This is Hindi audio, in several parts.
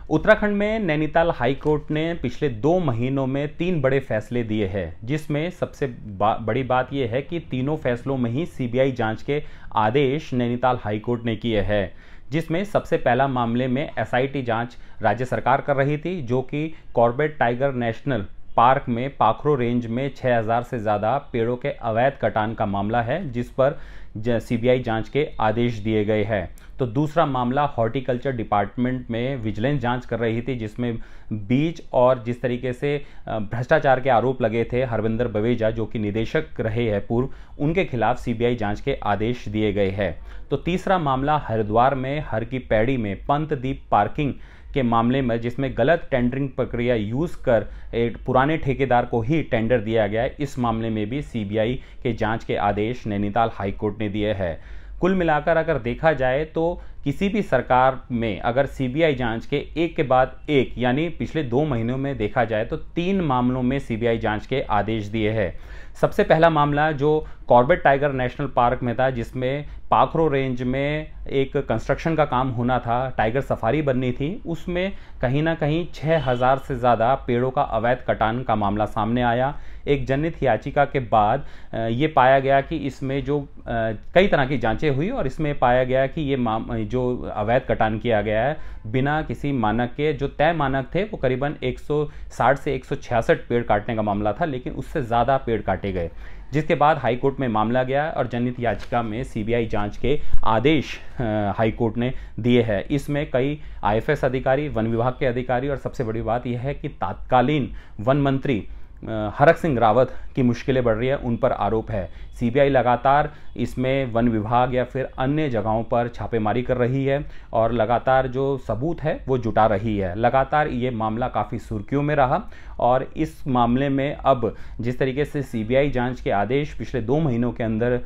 उत्तराखंड में नैनीताल हाई कोर्ट ने पिछले 2 महीनों में 3 बड़े फैसले दिए हैं, जिसमें सबसे बड़ी बात यह है कि तीनों फैसलों में ही सीबीआई जांच के आदेश नैनीताल हाई कोर्ट ने किए हैं। जिसमें सबसे पहला मामले में एसआईटी जांच राज्य सरकार कर रही थी, जो कि कॉर्बेट टाइगर नेशनल पार्क में पाखरो रेंज में 6000 से ज़्यादा पेड़ों के अवैध कटान का मामला है, जिस पर सीबीआई जांच के आदेश दिए गए हैं। तो दूसरा मामला हॉर्टिकल्चर डिपार्टमेंट में विजिलेंस जांच कर रही थी, जिसमें बीज और जिस तरीके से भ्रष्टाचार के आरोप लगे थे हरविंदर बवेजा, जो कि निदेशक रहे हैं पूर्व, उनके खिलाफ सीबीआई जांच के आदेश दिए गए हैं। तो तीसरा मामला हरिद्वार में हर की पैड़ी में पंतदीप पार्किंग के मामले में, जिसमें गलत टेंडरिंग प्रक्रिया यूज कर एक पुराने ठेकेदार को ही टेंडर दिया गया है। इस मामले में भी सीबीआई के जांच के आदेश नैनीताल हाई कोर्ट ने दिए हैं। कुल मिलाकर अगर देखा जाए तो किसी भी सरकार में अगर सीबीआई जांच के एक के बाद एक यानी पिछले 2 महीनों में देखा जाए तो 3 मामलों में सीबीआई जांच के आदेश दिए हैं। सबसे पहला मामला जो कॉर्बेट टाइगर नेशनल पार्क में था, जिसमें पाखरो रेंज में एक कंस्ट्रक्शन का काम होना था, टाइगर सफारी बननी थी, उसमें कहीं ना कहीं 6000 से ज़्यादा पेड़ों का अवैध कटान का मामला सामने आया। एक जनहित याचिका के बाद ये पाया गया कि इसमें जो कई तरह की जांचें हुई और इसमें पाया गया कि ये जो अवैध कटान किया गया है बिना किसी मानक के, जो तय मानक थे वो करीबन 160 से 166 पेड़ काटने का मामला था, लेकिन उससे ज़्यादा पेड़ काटे गए, जिसके बाद हाई कोर्ट में मामला गया और जनहित याचिका में सीबीआई जांच के आदेश हाई कोर्ट ने दिए हैं। इसमें कई आईएफएस अधिकारी, वन विभाग के अधिकारी और सबसे बड़ी बात यह है कि तत्कालीन वन मंत्री हरक सिंह रावत की मुश्किलें बढ़ रही है, उन पर आरोप है। सीबीआई लगातार इसमें वन विभाग या फिर अन्य जगहों पर छापेमारी कर रही है और लगातार जो सबूत है वो जुटा रही है। लगातार ये मामला काफ़ी सुर्खियों में रहा और इस मामले में अब जिस तरीके से सीबीआई जांच के आदेश पिछले 2 महीनों के अंदर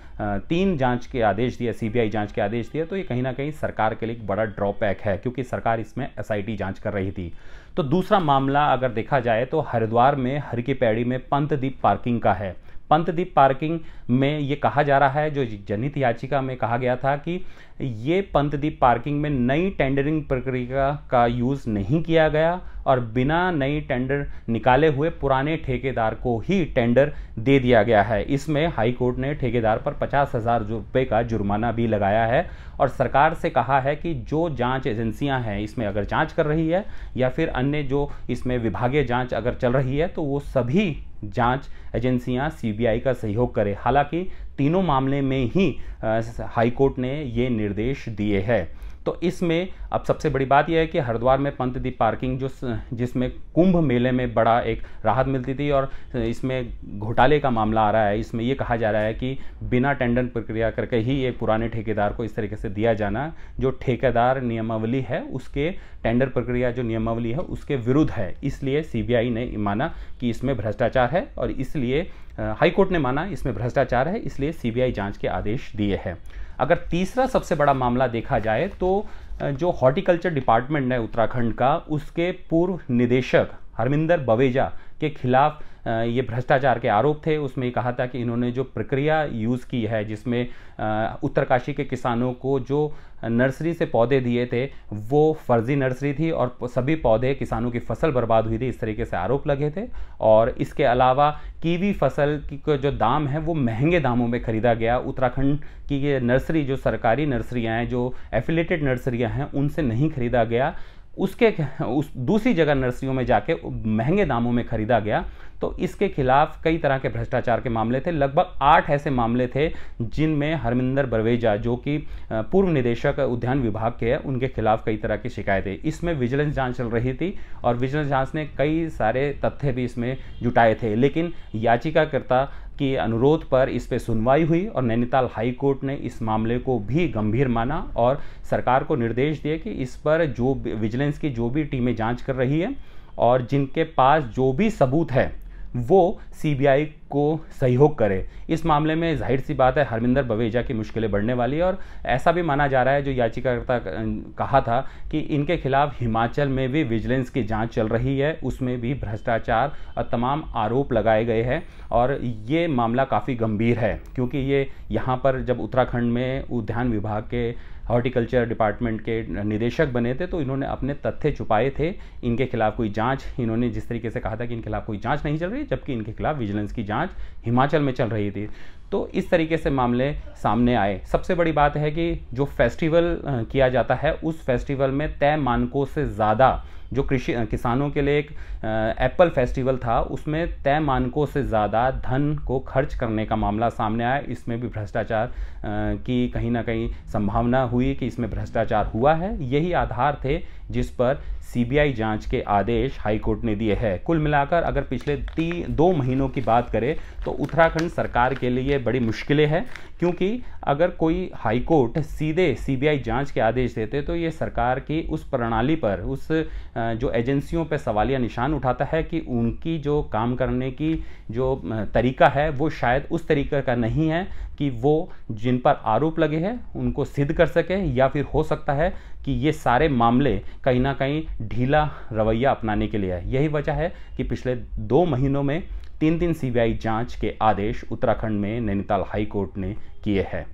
3 जांच के आदेश दिए, सीबीआई जांच के आदेश दिए, तो ये कहीं ना कहीं सरकार के लिए एक बड़ा ड्रॉबैक है, क्योंकि सरकार इसमें एसआईटी जांच कर रही थी। तो दूसरा मामला अगर देखा जाए तो हरिद्वार में हर की पैड़ी में पंतदीप पार्किंग का है। पंतदीप पार्किंग में ये कहा जा रहा है, जो जनहित याचिका में कहा गया था कि ये पंतदीप पार्किंग में नई टेंडरिंग प्रक्रिया का यूज़ नहीं किया गया और बिना नई टेंडर निकाले हुए पुराने ठेकेदार को ही टेंडर दे दिया गया है। इसमें हाई कोर्ट ने ठेकेदार पर 50,000 रुपये का जुर्माना भी लगाया है और सरकार से कहा है कि जो जांच एजेंसियां हैं इसमें अगर जांच कर रही है या फिर अन्य जो इसमें विभागीय जांच अगर चल रही है तो वो सभी जांच एजेंसियां सीबीआई का सहयोग करें। हालांकि तीनों मामले में ही हाई कोर्ट ने ये निर्देश दिए हैं। तो इसमें अब सबसे बड़ी बात यह है कि हरिद्वार में पंतदीप पार्किंग जिसमें कुंभ मेले में बड़ा एक राहत मिलती थी और इसमें घोटाले का मामला आ रहा है। इसमें यह कहा जा रहा है कि बिना टेंडर प्रक्रिया करके ही एक पुराने ठेकेदार को इस तरीके से दिया जाना, जो ठेकेदार नियमावली है उसके टेंडर प्रक्रिया जो नियमावली है उसके विरुद्ध है। इसलिए सीबीआई ने माना कि इसमें भ्रष्टाचार है और इसलिए हाई कोर्ट ने माना इसमें भ्रष्टाचार है, इसलिए सीबीआई जांच के आदेश दिए हैं। अगर तीसरा सबसे बड़ा मामला देखा जाए तो जो हॉर्टिकल्चर डिपार्टमेंट है उत्तराखंड का, उसके पूर्व निदेशक हरविंदर बवेजा के खिलाफ ये भ्रष्टाचार के आरोप थे। उसमें कहा था कि इन्होंने जो प्रक्रिया यूज़ की है, जिसमें उत्तरकाशी के किसानों को जो नर्सरी से पौधे दिए थे वो फर्जी नर्सरी थी और सभी पौधे किसानों की फसल बर्बाद हुई थी, इस तरीके से आरोप लगे थे। और इसके अलावा कीवी फसल की जो दाम है वो महंगे दामों में खरीदा गया। उत्तराखंड की ये नर्सरी जो सरकारी नर्सरियाँ हैं, जो एफिलेटेड नर्सरियाँ हैं, उनसे नहीं खरीदा गया, उस दूसरी जगह नर्सरियों में जाके महंगे दामों में खरीदा गया। तो इसके खिलाफ कई तरह के भ्रष्टाचार के मामले थे। लगभग 8 ऐसे मामले थे जिनमें हरविंदर बवेजा, जो कि पूर्व निदेशक उद्यान विभाग के हैं, उनके खिलाफ कई तरह की शिकायतें। इसमें विजिलेंस जांच चल रही थी और विजिलेंस जांच ने कई सारे तथ्य भी इसमें जुटाए थे, लेकिन याचिकाकर्ता की अनुरोध पर इस पे सुनवाई हुई और नैनीताल हाई कोर्ट ने इस मामले को भी गंभीर माना और सरकार को निर्देश दिए कि इस पर जो विजिलेंस की जो भी टीमें जांच कर रही है और जिनके पास जो भी सबूत है वो सीबीआई को सहयोग करे। इस मामले में जाहिर सी बात है हरमिंदर बवेजा की मुश्किलें बढ़ने वाली है, और ऐसा भी माना जा रहा है, जो याचिकाकर्ता कहा था कि इनके खिलाफ हिमाचल में भी विजिलेंस की जांच चल रही है, उसमें भी भ्रष्टाचार और तमाम आरोप लगाए गए हैं। और ये मामला काफ़ी गंभीर है, क्योंकि ये यहाँ पर जब उत्तराखंड में उद्यान विभाग के हॉर्टिकल्चर डिपार्टमेंट के निदेशक बने थे तो इन्होंने अपने तथ्य छुपाए थे। इनके खिलाफ कोई जांच, इन्होंने जिस तरीके से कहा था कि इनके खिलाफ कोई जांच नहीं चल रही, जबकि इनके खिलाफ विजिलेंस की जांच हिमाचल में चल रही थी। तो इस तरीके से मामले सामने आए। सबसे बड़ी बात है कि जो फेस्टिवल किया जाता है, उस फेस्टिवल में तय मानकों से ज़्यादा, जो किसानों के लिए एक एप्पल फेस्टिवल था, उसमें तय मानकों से ज़्यादा धन को खर्च करने का मामला सामने आया। इसमें भी भ्रष्टाचार की कहीं ना कहीं संभावना हुई कि इसमें भ्रष्टाचार हुआ है। यही आधार थे जिस पर सीबीआई जांच के आदेश हाईकोर्ट ने दिए हैं। कुल मिलाकर अगर पिछले 2 महीनों की बात करें तो उत्तराखंड सरकार के लिए बड़ी मुश्किलें हैं, क्योंकि अगर कोई हाईकोर्ट सीधे सीबीआई जांच के आदेश देते तो ये सरकार की उस प्रणाली पर, उस जो एजेंसियों पर सवालिया निशान उठाता है कि उनकी जो काम करने की जो तरीका है वो शायद उस तरीके का नहीं है कि वो जिन पर आरोप लगे हैं उनको सिद्ध कर सके, या फिर हो सकता है कि ये सारे मामले कहीं ना कहीं ढीला रवैया अपनाने के लिए है। यही वजह है कि पिछले 2 महीनों में 3 सीबीआई जांच के आदेश उत्तराखंड में नैनीताल हाई कोर्ट ने किए हैं।